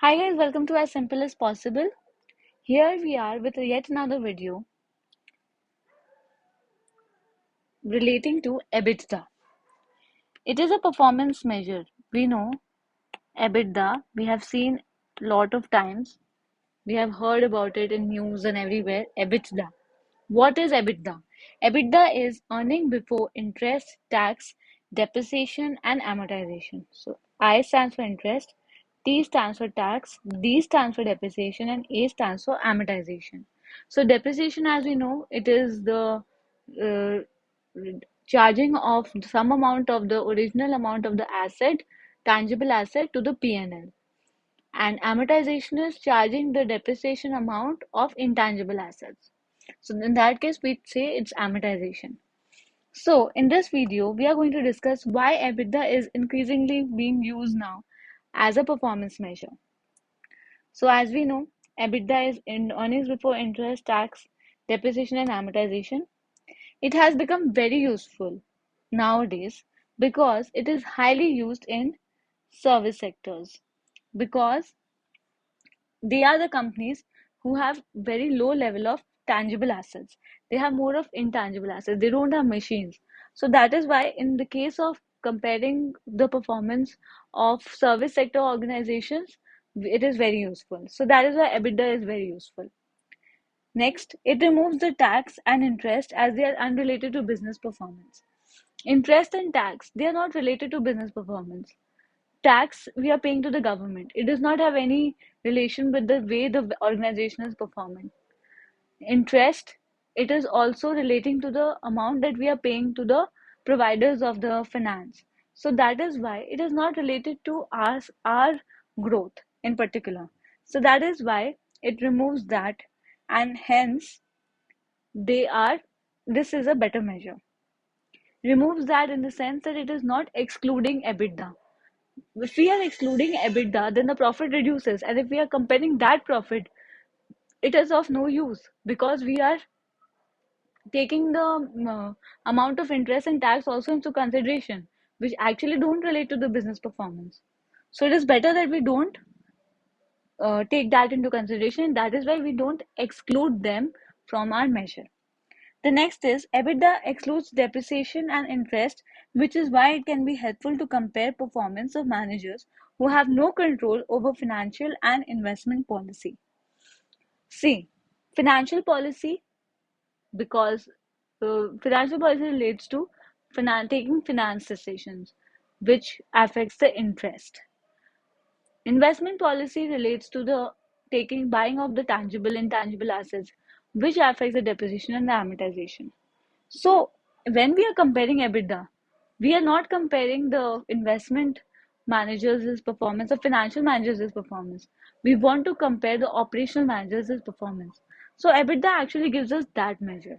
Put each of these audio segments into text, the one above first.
Hi guys, welcome to As Simple as Possible. Here we are with yet another video relating to Ebitda. It is a performance measure. We know Ebitda, we have seen lot of times. We have heard about it in news and everywhere. Ebitda. What is Ebitda? Ebitda is earning before interest, tax, depreciation, and amortization. So I stands for interest, T stands for tax, D stands for depreciation, and A stands for amortization. So depreciation, as we know, it is the uh, charging of some amount of the original amount of the asset, tangible asset, to the P&L. And amortization is charging the depreciation amount of intangible assets. So in that case, we say it's amortization. So in this video, we are going to discuss why EBITDA is increasingly being used now as a performance measure. So as we know, EBITDA is in earnings before interest, tax, depreciation, and amortization. It has become very useful nowadays because it is highly used in service sectors, because they are the companies who have very low level of tangible assets. They have more of intangible assets. They don't have machines. So that is why in the case of comparing the performance of service sector organizations, it is very useful. So that is why EBITDA is very useful. Next, it removes the tax and interest as they are unrelated to business performance. Interest and tax, they are not related to business performance. Tax we are paying to the government. It does not have any relation with the way the organization is performing. Interest, it is also relating to the amount that we are paying to the providers of the finance. So that is why it is not related to our growth in particular. So that is why it removes that, and hence they are this is a better measure. Removes that in the sense that it is not excluding EBITDA. If we are excluding EBITDA, then the profit reduces. And if we are comparing that profit, it is of no use because we are taking the amount of interest and tax also into consideration, which actually don't relate to the business performance. So it is better that we don't take that into consideration. That is why we don't exclude them from our measure. The next is EBITDA excludes depreciation and interest, which is why it can be helpful to compare performance of managers who have no control over financial and investment policy. See, financial policy, because financial policy relates to taking finance decisions, which affects the interest. Investment policy relates to the taking buying of the tangible intangible assets, which affects the depreciation and the amortization. So when we are comparing EBITDA, we are not comparing the investment managers' performance or financial managers' performance. We want to compare the operational managers' performance. So EBITDA actually gives us that measure.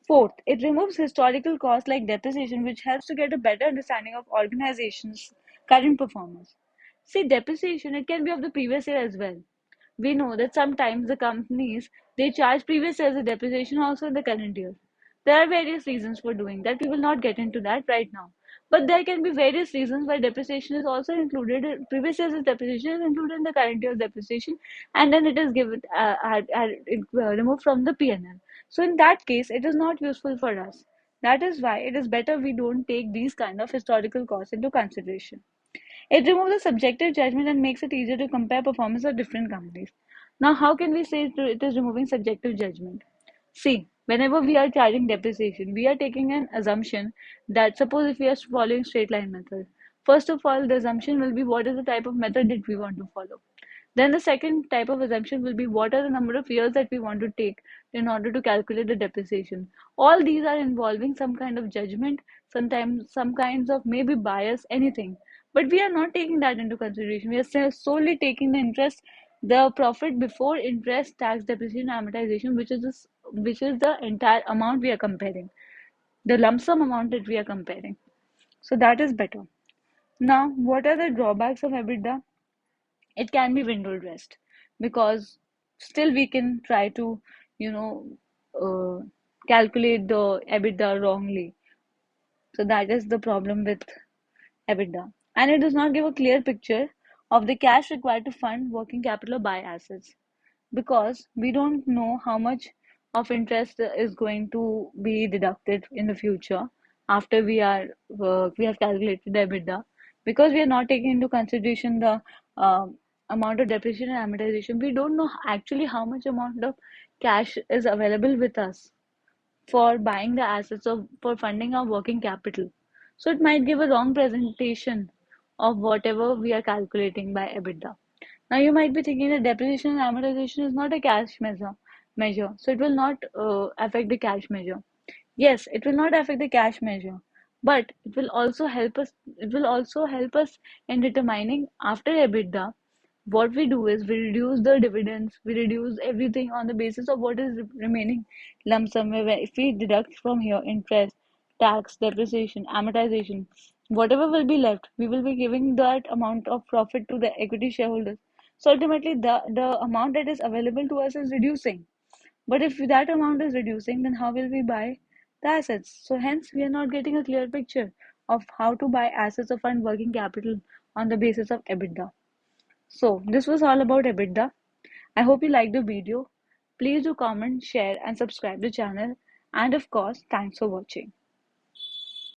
Fourth, it removes historical costs like depreciation, which helps to get a better understanding of organizations' current performance. See, depreciation, it can be of the previous year as well. We know that sometimes the companies, they charge previous year's depreciation also in the current year. There are various reasons for doing that. We will not get into that right now. But there can be various reasons why depreciation is also included. Previous year's depreciation is included in the current year's depreciation, and then it is given removed from the P&L. So in that case, it is not useful for us. That is why it is better we don't take these kind of historical costs into consideration. It removes the subjective judgment and makes it easier to compare performance of different companies. Now, how can we say it is removing subjective judgment? See, whenever we are charging depreciation, we are taking an assumption that suppose if we are following straight line method, first of all, the assumption will be what is the type of method that we want to follow. Then the second type of assumption will be what are the number of years that we want to take in order to calculate the depreciation. All these are involving some kind of judgment, sometimes some kinds of maybe bias, anything. But we are not taking that into consideration. We are solely taking the interest, the profit before interest, tax, depreciation, amortization, which is the entire amount we are comparing, the lump sum amount that we are comparing. So that is better. Now, what are the drawbacks of EBITDA? It can be window dressed because still we can try to, you know, uh, calculate the EBITDA wrongly. So that is the problem with EBITDA. And it does not give a clear picture of the cash required to fund working capital or buy assets, because we don't know how much of interest is going to be deducted in the future after we have calculated the EBITDA, because we are not taking into consideration the amount of depreciation and amortization. We don't know actually how much amount of cash is available with us for buying the assets or for funding our working capital. So it might give a wrong presentation of whatever we are calculating by EBITDA. Now you might be thinking that depreciation and amortization is not a cash measure, so it will not affect the cash measure. Yes, it will not affect the cash measure, but it will also help us. It will also help us in determining after EBITDA. What we do is we reduce the dividends, we reduce everything on the basis of what is remaining lump sum. Where if we deduct from here interest, tax, depreciation, amortization, whatever will be left, we will be giving that amount of profit to the equity shareholders. So ultimately, the amount that is available to us is reducing. But if that amount is reducing, then how will we buy the assets? So hence, we are not getting a clear picture of how to buy assets or fund working capital on the basis of EBITDA. So this was all about Ebitda. I hope you liked the video. Please do comment, share and subscribe the channel. And of course, thanks for watching.